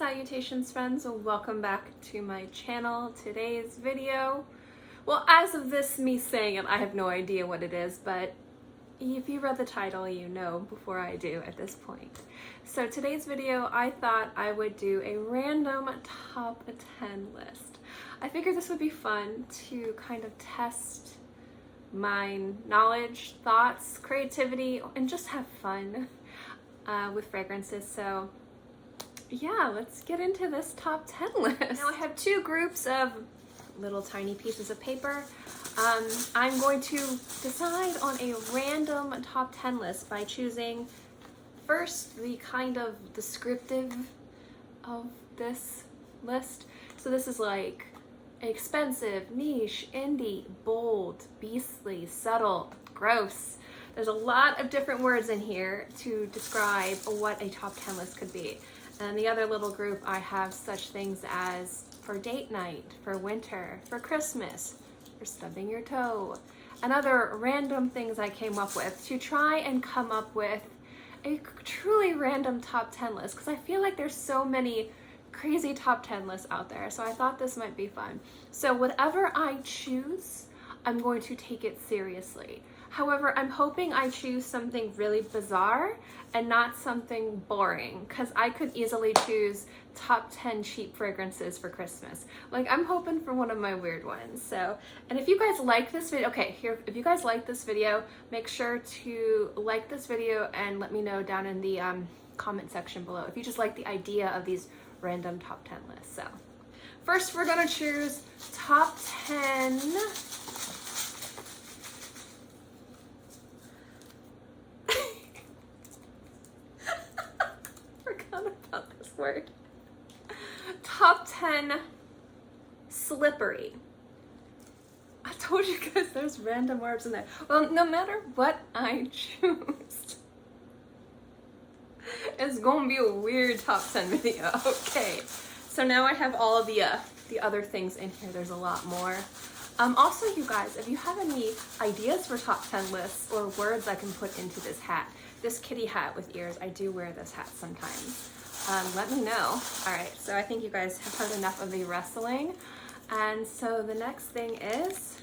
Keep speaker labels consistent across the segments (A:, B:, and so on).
A: Salutations friends, welcome back to my channel. Today's video, well, as of this me saying it, I have no idea what it is, but if you read the title, you know before I do at this point. So today's video, I thought I would do a random top 10 list. I figured this would be fun to kind of test my knowledge, thoughts, creativity, and just have fun with fragrances. So yeah, let's get into this top 10 list. Now I have two groups of little tiny pieces of paper. I'm going to decide on a random top 10 list by choosing first the kind of descriptive of this list. So this is like expensive, niche, indie, bold, beastly, subtle, gross. There's a lot of different words in here to describe what a top 10 list could be. And the other little group, I have such things as for date night, for winter, for Christmas, for stubbing your toe, and other random things I came up with to try and come up with a truly random top 10 list, because I feel like there's so many crazy top 10 lists out there. So I thought this might be fun. So whatever I choose, I'm going to take it seriously. However, I'm hoping I choose something really bizarre and not something boring, because I could easily choose top 10 cheap fragrances for Christmas. Like, I'm hoping for one of my weird ones. So, and if you guys like this video, if you guys like this video, make sure to like this video and let me know down in the comment section below if you just like the idea of these random top 10 lists. So first we're gonna choose top 10 word. Top 10 slippery. I told you guys there's random words in there. Well, no matter what I choose, it's gonna be a weird top 10 video. Okay, so now I have all of the other things in here. There's a lot more. Also, you guys, if you have any ideas for top 10 lists or words I can put into this hat, this kitty hat with ears, I do wear this hat sometimes. Let me know. All right, so I think you guys have heard enough of the wrestling. And so the next thing is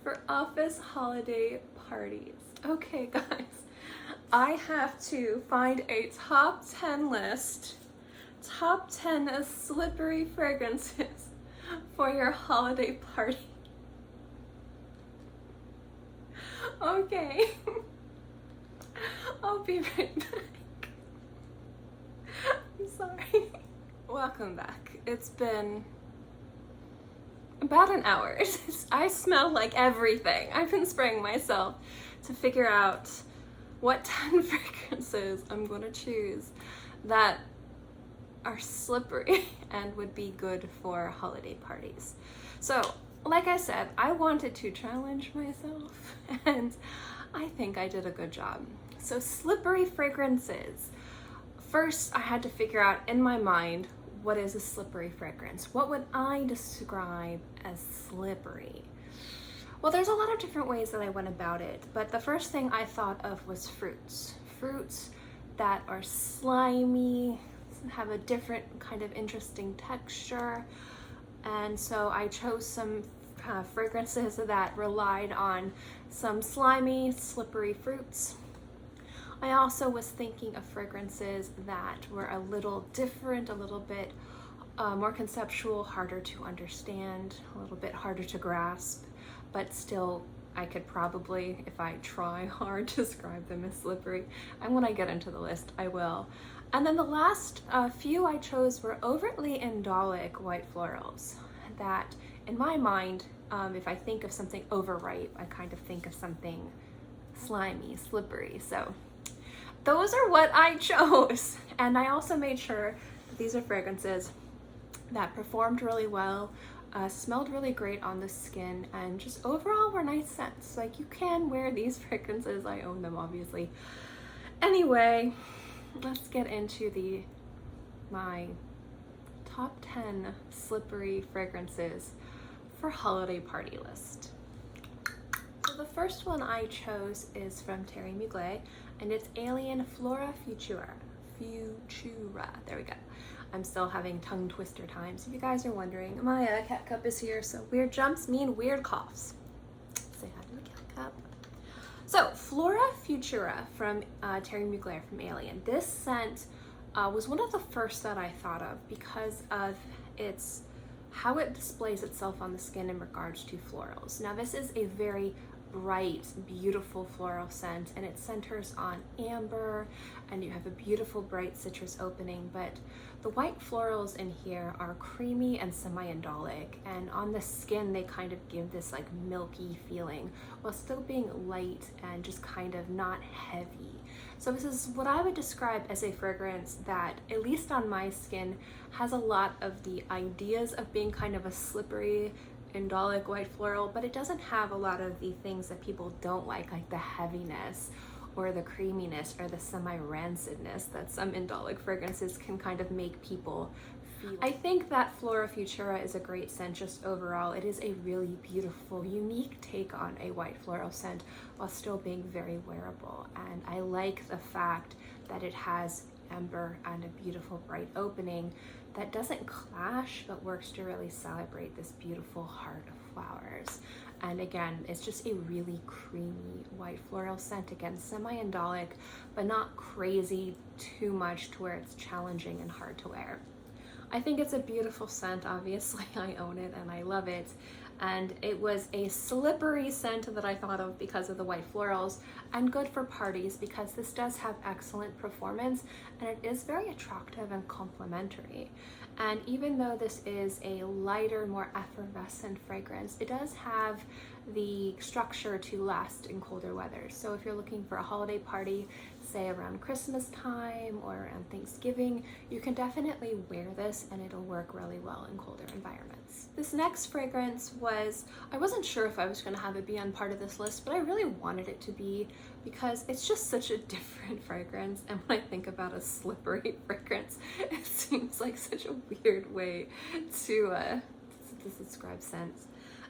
A: for office holiday parties. Okay, guys, I have to find a top 10 list, top 10 slippery fragrances for your holiday party. Okay. I'll be right back. I'm sorry. Welcome back. It's been about an hour. I smell like everything. I've been spraying myself to figure out what 10 fragrances I'm gonna choose that are slippery and would be good for holiday parties. So, like I said, I wanted to challenge myself, and I think I did a good job. So slippery fragrances. First, I had to figure out in my mind, what is a slippery fragrance? What would I describe as slippery? Well, there's a lot of different ways that I went about it, but the first thing I thought of was fruits. Fruits that are slimy, have a different kind of interesting texture. And so I chose some fragrances that relied on some slimy, slippery fruits. I also was thinking of fragrances that were a little different, a little bit more conceptual, harder to understand, a little bit harder to grasp, but still I could probably, if I try hard, describe them as slippery. And when I get into the list, I will. And then the last few I chose were overtly indolic white florals that, in my mind, if I think of something overripe, I kind of think of something slimy, slippery. So those are what I chose. And I also made sure that these are fragrances that performed really well, smelled really great on the skin, and just overall were nice scents. Like, you can wear these fragrances. I own them, obviously. Anyway, let's get into my top 10 slippery fragrances for holiday party list. So the first one I chose is from Terry Mugler, and it's Alien Flora Futura. There we go. I'm still having tongue twister times. If you guys are wondering, my cat cup is here, so weird jumps mean weird coughs. Say hi to the cat cup. So, Flora Futura from Terry Mugler from Alien. This scent was one of the first that I thought of because of how it displays itself on the skin in regards to florals. Now, this is a very bright, beautiful floral scent, and it centers on amber, and you have a beautiful bright citrus opening, but the white florals in here are creamy and semi-indolic, and on the skin they kind of give this like milky feeling while still being light and just kind of not heavy. So this is what I would describe as a fragrance that, at least on my skin, has a lot of the ideas of being kind of a slippery, indolic white floral, but it doesn't have a lot of the things that people don't like the heaviness or the creaminess or the semi-rancidness that some indolic fragrances can kind of make people feel. I think that Flora Futura is a great scent just overall. It is a really beautiful, unique take on a white floral scent while still being very wearable, and I like the fact that it has amber and a beautiful bright opening that doesn't clash but works to really celebrate this beautiful heart of flowers. And again, it's just a really creamy white floral scent, again semi-indolic but not crazy too much to where it's challenging and hard to wear. I think it's a beautiful scent. Obviously I own it and I love it, and it was a slippery scent that I thought of because of the white florals, and good for parties because this does have excellent performance and it is very attractive and complimentary. And even though this is a lighter, more effervescent fragrance, it does have the structure to last in colder weather. So if you're looking for a holiday party, say around Christmas time or around Thanksgiving, you can definitely wear this and it'll work really well in colder environments. This next fragrance I wasn't sure if I was going to have it be on part of this list, but I really wanted it to be because it's just such a different fragrance, and when I think about a slippery fragrance, it seems like such a weird way to describe scents.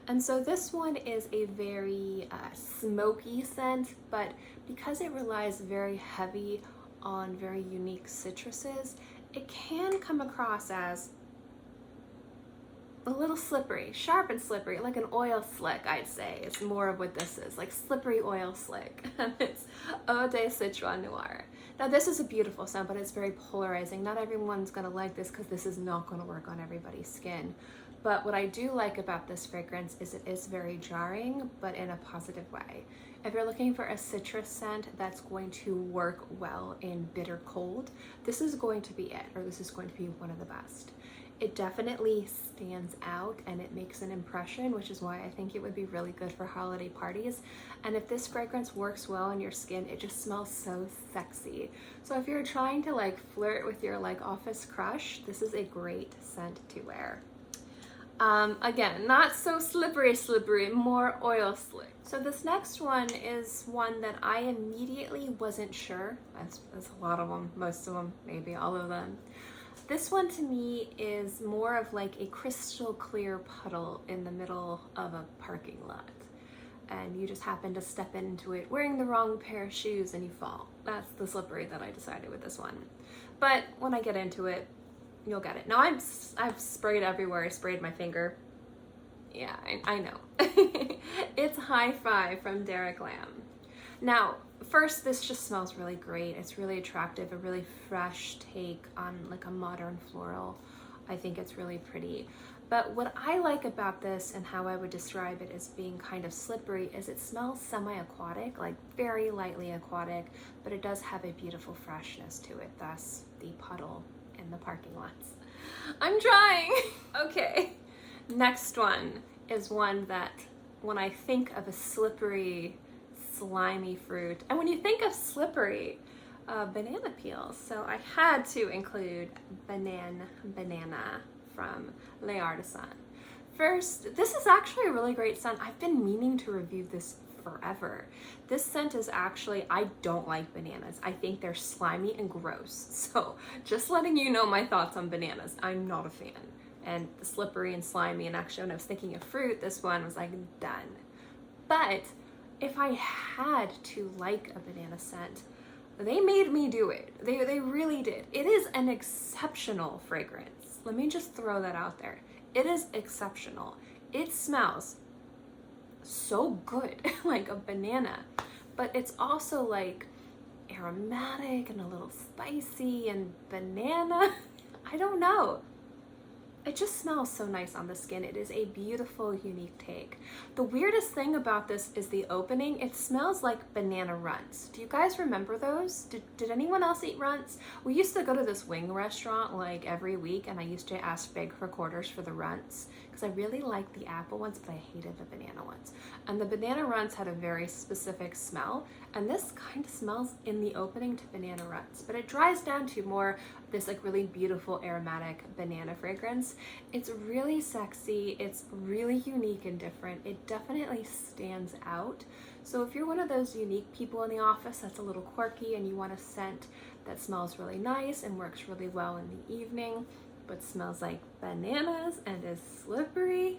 A: And so this one is a very smoky scent, but because it relies very heavy on very unique citruses, it can come across as a little slippery, sharp and slippery, like an oil slick, I'd say. It's more of what this is, like slippery oil slick. And it's Eau de Citron Noir. Now this is a beautiful scent, but it's very polarizing. Not everyone's gonna like this because this is not gonna work on everybody's skin. But what I do like about this fragrance is it is very jarring, but in a positive way. If you're looking for a citrus scent that's going to work well in bitter cold, this is going to be it, or this is going to be one of the best. It definitely stands out and it makes an impression, which is why I think it would be really good for holiday parties. And if this fragrance works well on your skin, it just smells so sexy. So if you're trying to flirt with your office crush, this is a great scent to wear. Again, not so slippery, more oil slick. So this next one is one that I immediately wasn't sure. That's a lot of them, most of them, maybe all of them. This one to me is more of like a crystal clear puddle in the middle of a parking lot. And you just happen to step into it wearing the wrong pair of shoes and you fall. That's the slippery that I decided with this one. But when I get into it, you'll get it. Now I've sprayed everywhere. I sprayed my finger. Yeah, I know. It's High Five from Derek Lam. Now, first, this just smells really great. It's really attractive, a really fresh take on a modern floral. I think it's really pretty. But what I like about this and how I would describe it as being kind of slippery is it smells semi-aquatic, very lightly aquatic, but it does have a beautiful freshness to it, thus the puddle in the parking lots. I'm trying! Okay, next one is one that when I think of a slippery, slimy fruit, and when you think of slippery, banana peels, so I had to include Banana from Les Artisans. First, this is actually a really great scent. I've been meaning to review this forever. This scent is actually, I don't like bananas. I think they're slimy and gross. So just letting you know my thoughts on bananas. I'm not a fan. And the slippery and slimy, and actually when I was thinking of fruit, this one was done. But if I had to like a banana scent, They made me do it. They really did. It is an exceptional fragrance. Let me just throw that out there. It is exceptional. It smells so good, like a banana, but it's also like aromatic and a little spicy and banana. I don't know. It just smells so nice on the skin. It is a beautiful, unique take. The weirdest thing about this is the opening. It smells like banana runts. Do you guys remember those? Did anyone else eat runts? We used to go to this wing restaurant like every week, and I used to ask big for quarters for the runts because I really liked the apple ones, but I hated the banana ones. And the banana runts had a very specific smell, and this kind of smells in the opening to banana runts, but it dries down to more this like really beautiful aromatic banana fragrance. It's really sexy. It's really unique and different. It definitely stands out. So if you're one of those unique people in the office that's a little quirky and you want a scent that smells really nice and works really well in the evening, but smells like bananas and is slippery,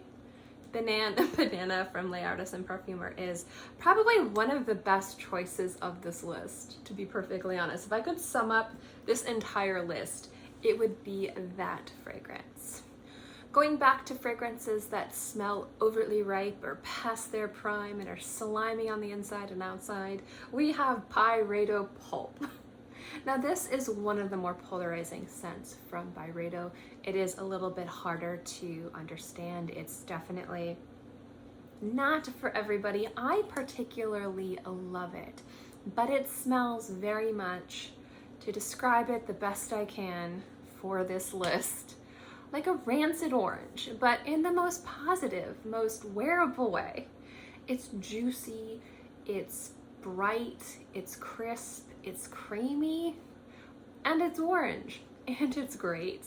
A: Banana from Les Artisans Parfumeur is probably one of the best choices of this list, to be perfectly honest. If I could sum up this entire list, it would be that fragrance. Going back to fragrances that smell overtly ripe or past their prime and are slimy on the inside and outside, we have Byredo Pulp. Now this is one of the more polarizing scents from Byredo. It is a little bit harder to understand. It's definitely not for everybody. I particularly love it, but it smells very much, to describe it the best I can for this list, like a rancid orange, but in the most positive, most wearable way. It's juicy, it's bright, it's crisp, it's creamy, and it's orange, and it's great.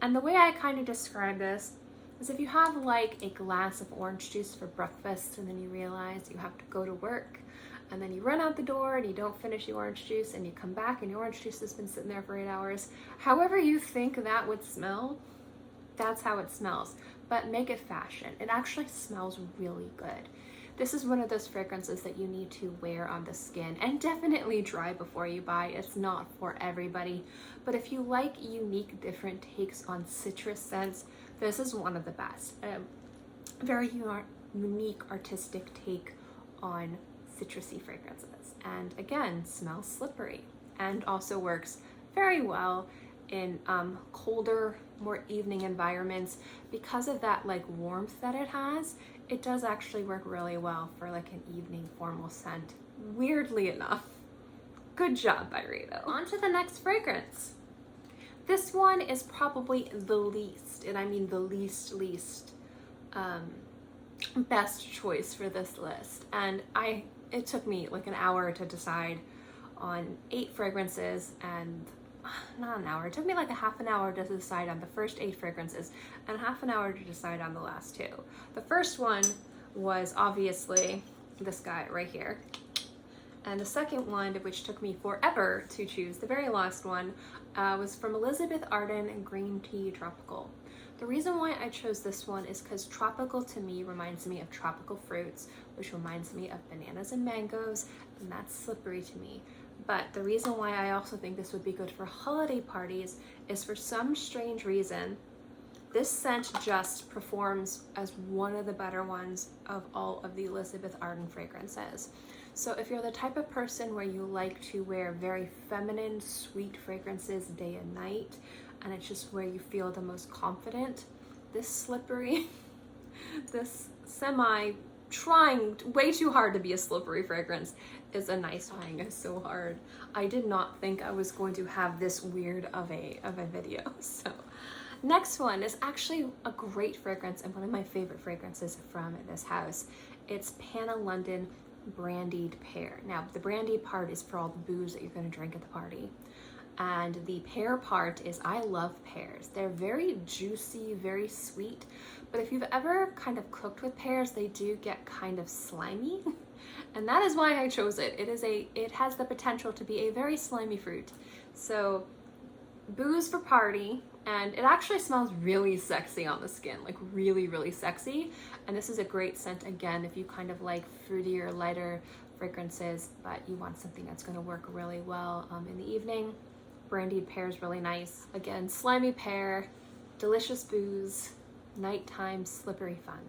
A: And the way I kind of describe this is if you have like a glass of orange juice for breakfast and then you realize you have to go to work, and then you run out the door and you don't finish the orange juice, and you come back and your orange juice has been sitting there for 8 hours. However you think that would smell, that's how it smells. But make it fashion. It actually smells really good. This is one of those fragrances that you need to wear on the skin and definitely dry before you buy. It's not for everybody, but if you like unique, different takes on citrus scents, this is one of the best. Very unique, artistic take on citrusy fragrances, and again, smells slippery and also works very well in colder, more evening environments. Because of that like warmth that it has, it does actually work really well for like an evening formal scent, weirdly enough. Good job, Byredo. On to the next fragrance. This one is probably the least, and I mean the least best choice for this list. And it took me like an hour to decide on 8 fragrances, and not an hour, it took me like a half an hour to decide on the first 8 fragrances and half an hour to decide on the last 2. The first one was obviously this guy right here. And the second one, which took me forever to choose, the very last one, was from Elizabeth Arden Green Tea Tropical. The reason why I chose this one is because tropical to me reminds me of tropical fruits, which reminds me of bananas and mangoes, and that's slippery to me. But the reason why I also think this would be good for holiday parties is, for some strange reason, this scent just performs as one of the better ones of all of the Elizabeth Arden fragrances. So if you're the type of person where you like to wear very feminine, sweet fragrances day and night, and it's just where you feel the most confident, this slippery, this trying way too hard to be a slippery fragrance is a nice trying. It's so hard. I did not think I was going to have this weird of a video. So next one is actually a great fragrance and one of my favorite fragrances from this house. It's Panna London Brandied Pear. Now the brandy part is for all the booze that you're going to drink at the party, and the pear part is, I love pears. They're very juicy, very sweet, but if you've ever kind of cooked with pears, they do get kind of slimy, and that is why I chose it. It has the potential to be a very slimy fruit. So booze for party, and it actually smells really sexy on the skin, like really, really sexy. And this is a great scent, again, if you kind of like fruitier, lighter fragrances, but you want something that's going to work really well in the evening. Brandy Pear is really nice. Again, slimy pear, delicious booze, nighttime slippery fun.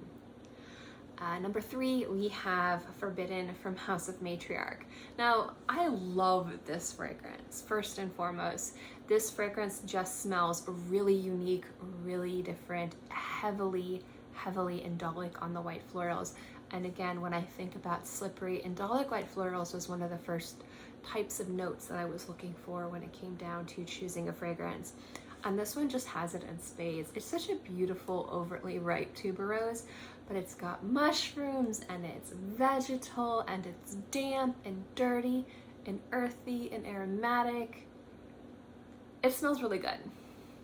A: Number 3, we have Forbidden from House of Matriarch. Now, I love this fragrance. First and foremost, this fragrance just smells really unique, really different, heavily indolic on the white florals. And again, when I think about slippery, indolic white florals was one of the first types of notes that I was looking for when it came down to choosing a fragrance. And this one just has it in spades. It's such a beautiful, overtly ripe tuberose, but it's got mushrooms and it's vegetal and it's damp and dirty and earthy and aromatic. It smells really good.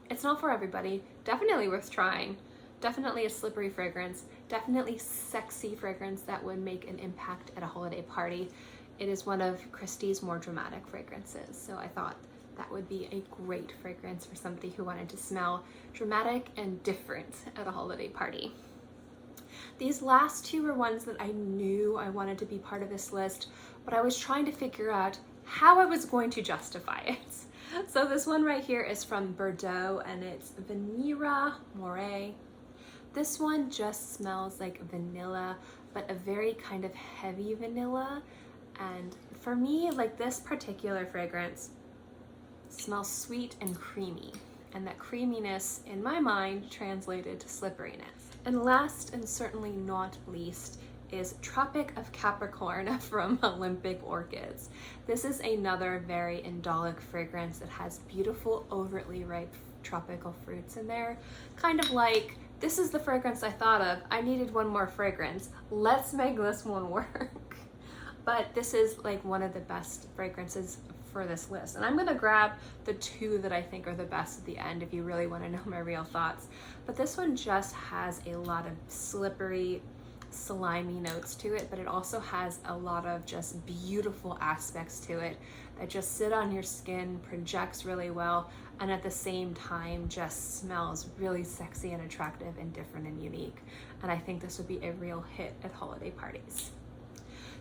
A: It's not for everybody. Definitely worth trying. Definitely a slippery fragrance. Definitely sexy fragrance that would make an impact at a holiday party. It is one of Christie's more dramatic fragrances, so I thought that would be a great fragrance for somebody who wanted to smell dramatic and different at a holiday party. These last 2 were ones that I knew I wanted to be part of this list, but I was trying to figure out how I was going to justify it. So this one right here is from Bordeaux, and it's Vanilla Moray. This one just smells like vanilla, but a very kind of heavy vanilla. And for me, like, this particular fragrance smells sweet and creamy, and that creaminess in my mind translated to slipperiness. And last and certainly not least is Tropic of Capricorn from Olympic Orchids. This is another very indolic fragrance that has beautiful, overtly ripe tropical fruits in there. Kind of like, this is the fragrance I thought of. I needed one more fragrance. Let's make this one work. But this is like one of the best fragrances for this list. And I'm gonna grab the 2 that I think are the best at the end if you really wanna know my real thoughts. But this one just has a lot of slippery, slimy notes to it, but it also has a lot of just beautiful aspects to it that just sit on your skin, projects really well, and at the same time just smells really sexy and attractive and different and unique. And I think this would be a real hit at holiday parties.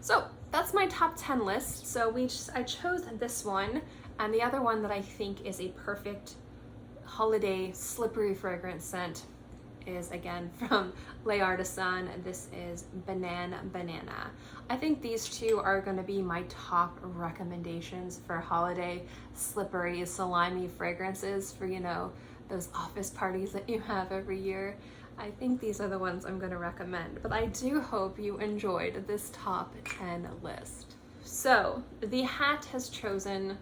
A: So that's my top 10 list. So I chose this one, and the other one that I think is a perfect holiday slippery fragrance scent is again from Les Artisans, and this is Banana. I think these 2 are going to be my top recommendations for holiday slippery, slimy fragrances for, you know, those office parties that you have every year. I think these are the ones I'm going to recommend, but I do hope you enjoyed this top 10 list. So the hat has chosen,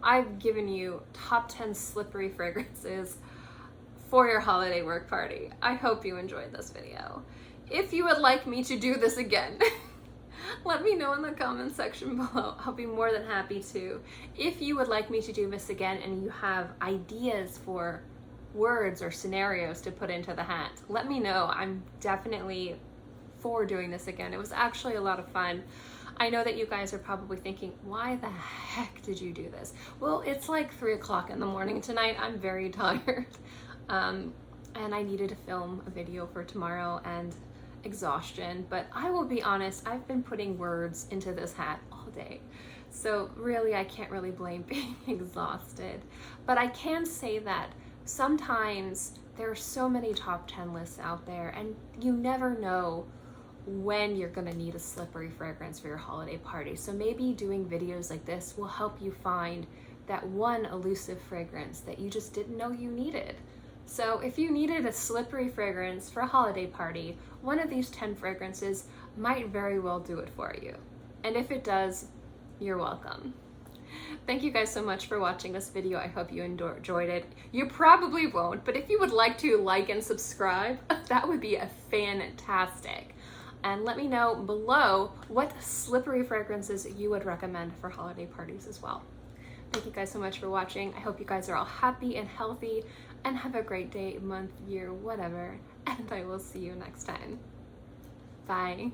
A: I've given you top 10 slippery fragrances for your holiday work party. I hope you enjoyed this video. If you would like me to do this again, let me know in the comment section below. I'll be more than happy to. If you would like me to do this again and you have ideas for words or scenarios to put into the hat, let me know. I'm definitely for doing this again. It was actually a lot of fun. I know that you guys are probably thinking, why the heck did you do this? Well, it's like 3 o'clock in the morning tonight. I'm very tired. And I needed to film a video for tomorrow and exhaustion, but I will be honest, I've been putting words into this hat all day. So really, I can't really blame being exhausted. But I can say that sometimes there are so many top 10 lists out there, and you never know when you're gonna need a slippery fragrance for your holiday party. So maybe doing videos like this will help you find that one elusive fragrance that you just didn't know you needed. So if you needed a slippery fragrance for a holiday party, one of these 10 fragrances might very well do it for you. And if it does, you're welcome. Thank you guys so much for watching this video. I hope you enjoyed it. You probably won't, but if you would like to like and subscribe, that would be fantastic. And let me know below what slippery fragrances you would recommend for holiday parties as well. Thank you guys so much for watching. I hope you guys are all happy and healthy and have a great day, month, year, whatever. And I will see you next time. Bye.